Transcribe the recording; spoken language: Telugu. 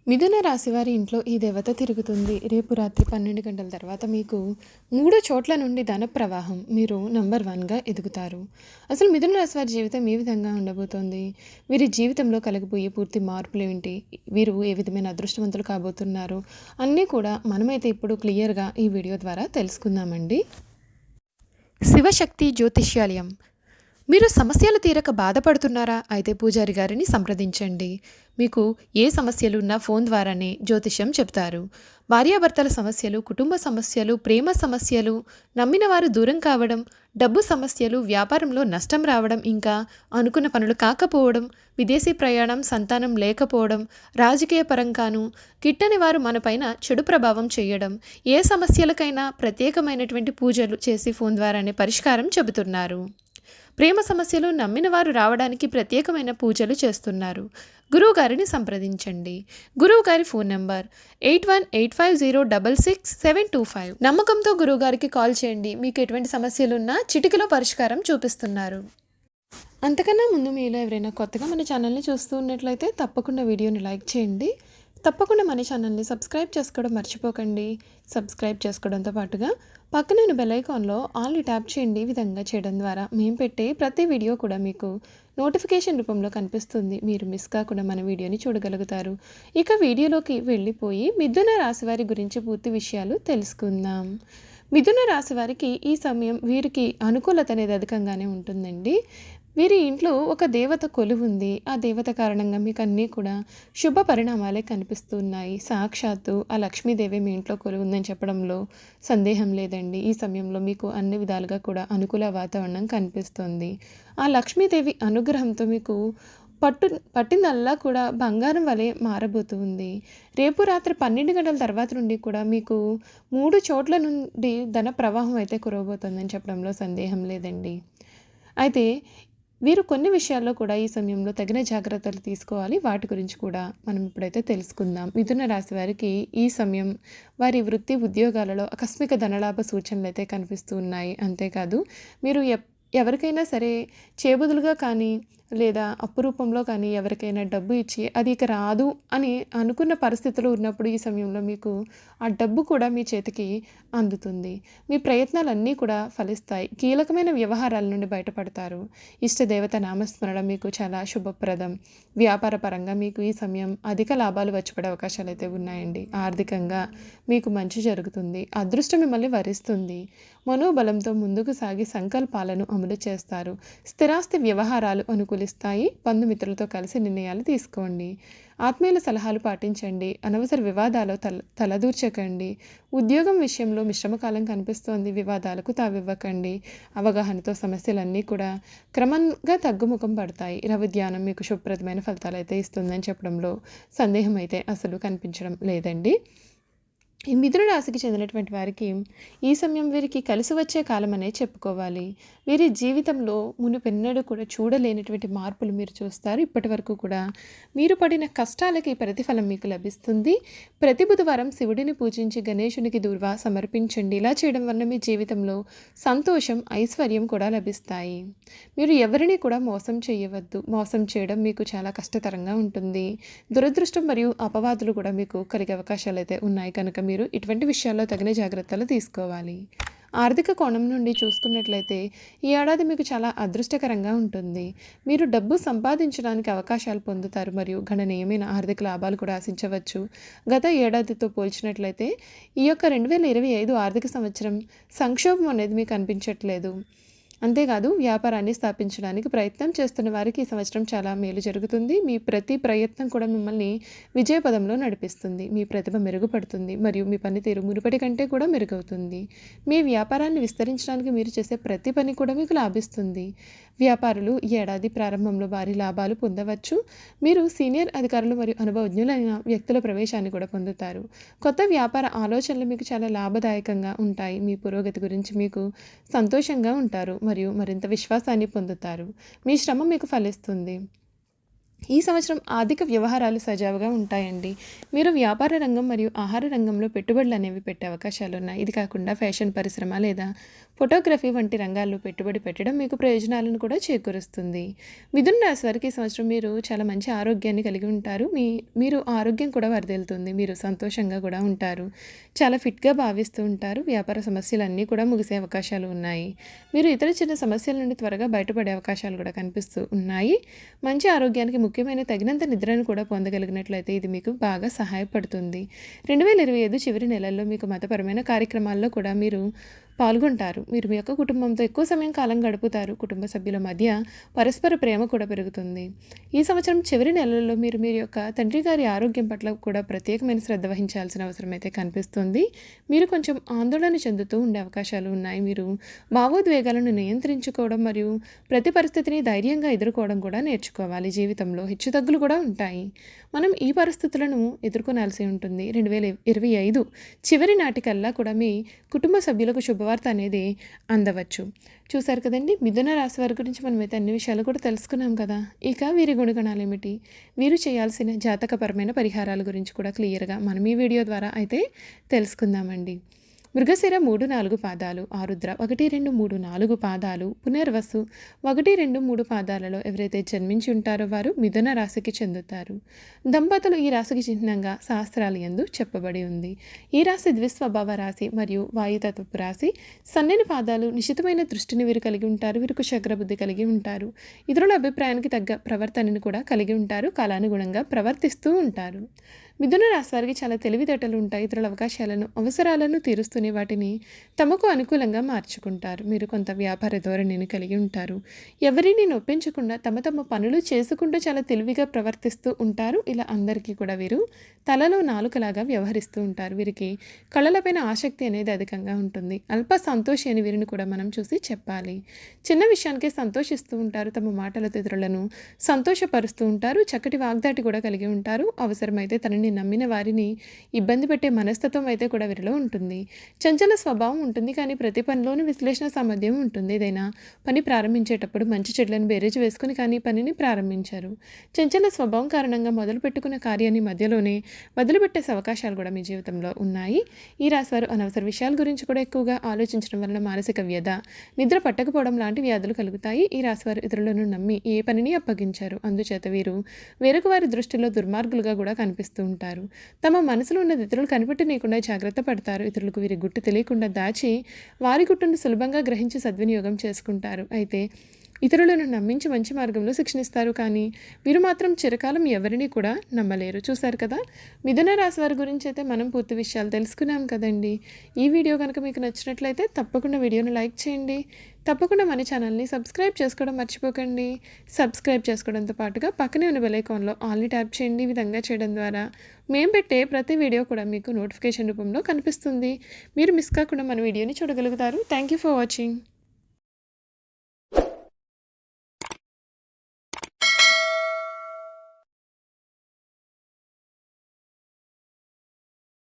మిథున రాశి వారి ఇంట్లో ఈ దేవత తిరుగుతుంది. రేపు రాత్రి 12 గంటల తర్వాత మీకు 3 చోట్ల నుండి ధన ప్రవాహం. మీరు నంబర్ 1గా ఎదుగుతారు. అసలు మిథున రాశి వారి జీవితం ఏ విధంగా ఉండబోతోంది? వీరి జీవితంలో కలగబోయే పూర్తి మార్పులేంటి? వీరు ఏ విధమైన అదృష్టవంతులు కాబోతున్నారు? అన్నీ కూడా మనమైతే ఇప్పుడు క్లియర్‌గా ఈ వీడియో ద్వారా తెలుసుకుందామండి. శివశక్తి జ్యోతిష్యాలయం. మీరు సమస్యలు తీరక బాధపడుతున్నారా? అయితే పూజారి గారిని సంప్రదించండి. మీకు ఏ సమస్యలున్నా ఫోన్ ద్వారానే జ్యోతిష్యం చెప్తారు. భార్యాభర్తల సమస్యలు, కుటుంబ సమస్యలు, ప్రేమ సమస్యలు, నమ్మిన వారు దూరం కావడం, డబ్బు సమస్యలు, వ్యాపారంలో నష్టం రావడం, ఇంకా అనుకున్న పనులు కాకపోవడం, విదేశీ ప్రయాణం, సంతానం లేకపోవడం, రాజకీయ పరంగాను గిట్టని వారు మనపైన చెడు ప్రభావం చేయడం, ఏ సమస్యలకైనా ప్రత్యేకమైనటువంటి పూజలు చేసి ఫోన్ ద్వారానే పరిష్కారం చెబుతున్నారు. ప్రేమ సమస్యలు నమ్మిన వారు రావడానికి ప్రత్యేకమైన పూజలు చేస్తున్నారు. గురువుగారిని సంప్రదించండి. గురువుగారి ఫోన్ నంబర్ 8185066725. నమ్మకంతో గురువుగారికి కాల్ చేయండి. మీకు ఎటువంటి సమస్యలున్నా చిటికలో పరిష్కారం చూపిస్తున్నారు. అంతకన్నా ముందు మీలో ఎవరైనా కొత్తగా మన ఛానల్ని చూస్తూ ఉన్నట్లయితే తప్పకుండా వీడియోని లైక్ చేయండి. తప్పకుండా మన ఛానల్ని సబ్స్క్రైబ్ చేసుకోవడం మర్చిపోకండి. సబ్స్క్రైబ్ చేసుకోవడంతో పాటుగా పక్కన బెల్ ఐకాన్లో ఆల్ని ట్యాప్ చేయండి. ఈ విధంగా చేయడం ద్వారా మేము పెట్టే ప్రతి వీడియో కూడా మీకు నోటిఫికేషన్ రూపంలో కనిపిస్తుంది. మీరు మిస్ కాకుండా మన వీడియోని చూడగలుగుతారు. ఇక వీడియోలోకి వెళ్ళిపోయి మిథున రాశి వారి గురించి పూర్తి విషయాలు తెలుసుకుందాం. మిథున రాశి వారికి ఈ సమయం వీరికి అనుకూలత అనేది అధికంగానే ఉంటుందండి. వీరి ఇంట్లో ఒక దేవత కొలువుంది. ఆ దేవత కారణంగా మీకు అన్నీ కూడా శుభ పరిణామాలే కనిపిస్తున్నాయి. సాక్షాత్తు ఆ లక్ష్మీదేవి మీ ఇంట్లో కొలువుందని చెప్పడంలో సందేహం లేదండి. ఈ సమయంలో మీకు అన్ని విధాలుగా కూడా అనుకూల వాతావరణం కనిపిస్తుంది. ఆ లక్ష్మీదేవి అనుగ్రహంతో మీకు పట్టిందల్లా కూడా బంగారం వలె మారబోతుంది. రేపు రాత్రి 12 గంటల తర్వాత నుండి కూడా మీకు 3 చోట్ల నుండి ధన ప్రవాహం అయితే కురవబోతుందని చెప్పడంలో సందేహం లేదండి. అయితే వీరు కొన్ని విషయాల్లో కూడా ఈ సమయంలో తగిన జాగ్రత్తలు తీసుకోవాలి. వాటి గురించి కూడా మనం ఇప్పుడైతే తెలుసుకుందాం. మిథున రాశి వారికి ఈ సమయం వారి వృత్తి ఉద్యోగాలలో ఆకస్మిక ధనలాభ సూచనలు అయితే కనిపిస్తూ ఉన్నాయి. అంతేకాదు మీరు ఎవరికైనా సరే చేబదులుగా కానీ లేదా అప్పు రూపంలో కానీ ఎవరికైనా డబ్బు ఇచ్చి అది ఇక రాదు అని అనుకున్న పరిస్థితులు ఉన్నప్పుడు ఈ సమయంలో మీకు ఆ డబ్బు కూడా మీ చేతికి అందుతుంది. మీ ప్రయత్నాలన్నీ కూడా ఫలిస్తాయి. కీలకమైన వ్యవహారాల నుండి బయటపడతారు. ఇష్టదేవత నామస్మరణ మీకు చాలా శుభప్రదం. వ్యాపార పరంగా మీకు ఈ సమయం అధిక లాభాలు వచ్చిపడే అవకాశాలు అయితే ఉన్నాయండి. ఆర్థికంగా మీకు మంచి జరుగుతుంది. అదృష్టం మిమ్మల్ని వరిస్తుంది. మనోబలంతో ముందుకు సాగి సంకల్పాలను అమలు చేస్తారు. స్థిరాస్తి వ్యవహారాలు అనుకూలిస్తాయి. బంధుమిత్రులతో కలిసి నిర్ణయాలు తీసుకోండి. ఆత్మీయుల సలహాలు పాటించండి. అనవసర వివాదాలు తలదూర్చకండి. ఉద్యోగం విషయంలో మిశ్రమకాలం కనిపిస్తోంది. వివాదాలకు తావివ్వకండి. అవగాహనతో సమస్యలన్నీ కూడా క్రమంగా తగ్గుముఖం పడతాయి. రవి ధ్యానం మీకు శుభప్రదమైన ఫలితాలు అయితే ఇస్తుందని చెప్పడంలో సందేహం అయితే అసలు కనిపించడం లేదండి. ఈ మిథున రాశికి చెందినటువంటి వారికి ఈ సమయం వీరికి కలిసి వచ్చే కాలం అనే చెప్పుకోవాలి. వీరి జీవితంలో మునుపెన్నడూ కూడా చూడలేనటువంటి మార్పులు మీరు చూస్తారు. ఇప్పటి వరకు కూడా మీరు పడిన కష్టాలకి ప్రతిఫలం మీకు లభిస్తుంది. ప్రతి బుధవారం శివుడిని పూజించి గణేశునికి దూర్వా సమర్పించండి. ఇలా చేయడం వల్ల మీ జీవితంలో సంతోషం, ఐశ్వర్యం కూడా లభిస్తాయి. మీరు ఎవరిని కూడా మోసం చేయవద్దు. మోసం చేయడం మీకు చాలా కష్టతరంగా ఉంటుంది. దురదృష్టం మరియు అపవాదులు కూడా మీకు కలిగే అవకాశాలు అయితే ఉన్నాయి. కనుక మీరు ఇటువంటి విషయాల్లో తగిన జాగ్రత్తలు తీసుకోవాలి. ఆర్థిక కోణం నుండి చూసుకున్నట్లయితే ఈ ఏడాది మీకు చాలా అదృష్టకరంగా ఉంటుంది. మీరు డబ్బు సంపాదించడానికి అవకాశాలు పొందుతారు మరియు గణనీయమైన ఆర్థిక లాభాలు కూడా ఆశించవచ్చు. గత ఏడాదితో పోల్చినట్లయితే ఈ యొక్క 2025 ఆర్థిక సంవత్సరం సంక్షోభం అనేది మీకు అనిపించట్లేదు. అంతేకాదు వ్యాపారాన్ని స్థాపించడానికి ప్రయత్నం చేస్తున్న వారికి ఈ సంవత్సరం చాలా మేలు జరుగుతుంది. మీ ప్రతి ప్రయత్నం కూడా మిమ్మల్ని విజయపదంలో నడిపిస్తుంది. మీ ప్రతిభ మెరుగుపడుతుంది మరియు మీ పనితీరు మునుపటి కంటే కూడా మెరుగవుతుంది. మీ వ్యాపారాన్ని విస్తరించడానికి మీరు చేసే ప్రతి పని కూడా మీకు లాభిస్తుంది. వ్యాపారులు ఈ ఏడాది ప్రారంభంలో భారీ లాభాలు పొందవచ్చు. మీరు సీనియర్ అధికారులు మరియు అనుభవజ్ఞులైన వ్యక్తుల ప్రవేశాన్ని కూడా పొందుతారు. కొత్త వ్యాపార ఆలోచనలు మీకు చాలా లాభదాయకంగా ఉంటాయి. మీ పురోగతి గురించి మీకు సంతోషంగా ఉంటారు మరియు మరింత విశ్వాసాన్ని పొందుతారు. మీ శ్రమ మీకు ఫలిస్తుంది. ఈ సంవత్సరం ఆర్థిక వ్యవహారాలు సజావుగా ఉంటాయండి. మీరు వ్యాపార రంగం మరియు ఆహార రంగంలో పెట్టుబడులు అనేవి పెట్టే అవకాశాలు ఉన్నాయి. ఇది కాకుండా ఫ్యాషన్ పరిశ్రమ లేదా ఫోటోగ్రఫీ వంటి రంగాల్లో పెట్టుబడి పెట్టడం మీకు ప్రయోజనాలను కూడా చేకూరుస్తుంది. మిథున రాశి వారికి ఈ సంవత్సరం మీరు చాలా మంచి ఆరోగ్యాన్ని కలిగి ఉంటారు. మీరు ఆరోగ్యం కూడా వరదలుతుంది. మీరు సంతోషంగా కూడా ఉంటారు. చాలా ఫిట్గా భావిస్తూ ఉంటారు. వ్యాపార సమస్యలన్నీ కూడా ముగిసే అవకాశాలు ఉన్నాయి. మీరు ఇతర చిన్న సమస్యల నుండి త్వరగా బయటపడే అవకాశాలు కూడా కనిపిస్తూ ఉన్నాయి. మంచి ఆరోగ్యానికి ముఖ్యమైన తగినంత నిద్రను కూడా పొందగలిగినట్లయితే ఇది మీకు బాగా సహాయపడుతుంది. 2025 చివరి నెలల్లో మీకు మతపరమైన కార్యక్రమాల్లో కూడా మీరు పాల్గొంటారు. మీరు మీ యొక్క కుటుంబంతో ఎక్కువ సమయం కాలం గడుపుతారు. కుటుంబ సభ్యుల మధ్య పరస్పర ప్రేమ కూడా పెరుగుతుంది. ఈ సంవత్సరం చివరి నెలల్లో మీరు మీ యొక్క తండ్రి గారి ఆరోగ్యం పట్ల కూడా ప్రత్యేకమైన శ్రద్ధ వహించాల్సిన అవసరం అయితే కనిపిస్తుంది. మీరు కొంచెం ఆందోళన చెందుతూ ఉండే అవకాశాలు ఉన్నాయి. మీరు భావోద్వేగాలను నియంత్రించుకోవడం మరియు ప్రతి పరిస్థితిని ధైర్యంగా ఎదుర్కోవడం కూడా నేర్చుకోవాలి. జీవితంలో హెచ్చుతగ్గులు కూడా ఉంటాయి. మనం ఈ పరిస్థితులను ఎదుర్కొనాల్సి ఉంటుంది. 2025 చివరి నాటికల్లా కూడా మీ కుటుంబ సభ్యులకు శుభవార్త అనేది అందవచ్చు. చూశారు కదండి, మిథున రాశి వారి గురించి మనమైతే అన్ని విషయాలు కూడా తెలుసుకున్నాం కదా. ఇక వీరి గుణగణాలు ఏమిటి, వీరు చేయాల్సిన జాతకపరమైన పరిహారాల గురించి కూడా క్లియర్గా మనం ఈ వీడియో ద్వారా అయితే తెలుసుకుందామండి. మృగశిర 3-4 పాదాలు, ఆరుద్ర 1-2-3-4 పాదాలు, పునర్వసు 1-2-3 పాదాలలో ఎవరైతే జన్మించి ఉంటారో వారు మిథున రాశికి చెందుతారు. దంపతులు ఈ రాశికి చిహ్నంగా శాస్త్రాలు యందు చెప్పబడి ఉంది. ఈ రాశి ద్విస్వభావ రాశి మరియు వాయుతత్వపు రాశి. సన్నని పాదాలు, నిశితమైన దృష్టిని వీరు కలిగి ఉంటారు. వీరు కుశగ్ర బుద్ధి కలిగి ఉంటారు. ఇతరుల అభిప్రాయానికి తగ్గ ప్రవర్తనను కూడా కలిగి ఉంటారు. కాలానుగుణంగా ప్రవర్తిస్తూ ఉంటారు. మిథున రాశి వారికి చాలా తెలివితేటలు ఉంటాయి. ఇతరుల అవకాశాలను, అవసరాలను తీరుస్తూనే వాటిని తమకు అనుకూలంగా మార్చుకుంటారు. మీరు కొంత వ్యాపార ధోరణిని కలిగి ఉంటారు. ఎవరిని నొప్పించకుండా తమ పనులు చేసుకుంటూ చాలా తెలివిగా ప్రవర్తిస్తూ ఉంటారు. ఇలా అందరికీ కూడా వీరు తలలో నాలుకలాగా వ్యవహరిస్తూ ఉంటారు. వీరికి కళలపైన ఆసక్తి అనేది అధికంగా ఉంటుంది. అల్ప సంతోషి అని వీరిని కూడా మనం చూసి చెప్పాలి. చిన్న విషయానికి సంతోషిస్తూ ఉంటారు. తమ మాటలతో ఇతరులను సంతోషపరుస్తూ ఉంటారు. చక్కటి వాగ్దాటి కూడా కలిగి ఉంటారు. అవసరమైతే తనని నమ్మిన వారిని ఇబ్బంది పెట్టే మనస్తత్వం అయితే కూడా వీరిలో ఉంటుంది. చంచల స్వభావం ఉంటుంది, కానీ ప్రతి పనిలోనూ విశ్లేషణ సామర్థ్యం ఉంటుంది. ఏదైనా పని ప్రారంభించేటప్పుడు మంచి చెడులను బేరేజ్ వేసుకుని కానీ పనిని ప్రారంభించారు. చంచల స్వభావం కారణంగా మొదలు పెట్టుకున్న కార్యాన్ని మధ్యలోనే వదిలిపెట్టేసే అవకాశాలు కూడా మీ జీవితంలో ఉన్నాయి. ఈ రాశివారు అనవసర విషయాల గురించి కూడా ఎక్కువగా ఆలోచించడం వలన మానసిక వ్యధ, నిద్ర పట్టకపోవడం లాంటి వ్యాధులు కలుగుతాయి. ఈ రాశివారు ఇతరులను నమ్మి ఏ పనిని అప్పగించారు. అందుచేత వీరు వేరొక వారి దృష్టిలో దుర్మార్గులుగా కూడా కనిపిస్తూ ఉంటారు. తమ మనసులో ఉన్నది ఇతరులు కనిపెట్టనీయకుండా జాగ్రత్త పడతారు. ఇతరులకు వీరి గుట్టు తెలియకుండా దాచి వారి గుట్టును సులభంగా గ్రహించి సద్వినియోగం చేసుకుంటారు. అయితే ఇతరులను నమ్మించి మంచి మార్గంలో శిక్షణిస్తారు, కానీ వీరు మాత్రం చిరకాలం ఎవరిని కూడా నమ్మలేరు. చూశారు కదా, మిథున రాశి వారి గురించి అయితే మనం పూర్తి విషయాలు తెలుసుకున్నాం కదండి. ఈ వీడియో కనుక మీకు నచ్చినట్లయితే తప్పకుండా వీడియోని లైక్ చేయండి. తప్పకుండా మన ఛానల్ని సబ్స్క్రైబ్ చేసుకోవడం మర్చిపోకండి. సబ్స్క్రైబ్ చేసుకోవడంతో పాటుగా పక్కనే ఉన్న బెల్ ఐకాన్లో ఆల్ని ట్యాప్ చేయండి. ఈ విధంగా చేయడం ద్వారా మేము పెట్టే ప్రతి వీడియో కూడా మీకు నోటిఫికేషన్ రూపంలో కనిపిస్తుంది. మీరు మిస్ కాకుండా మన వీడియోని చూడగలుగుతారు. Thank you for watching.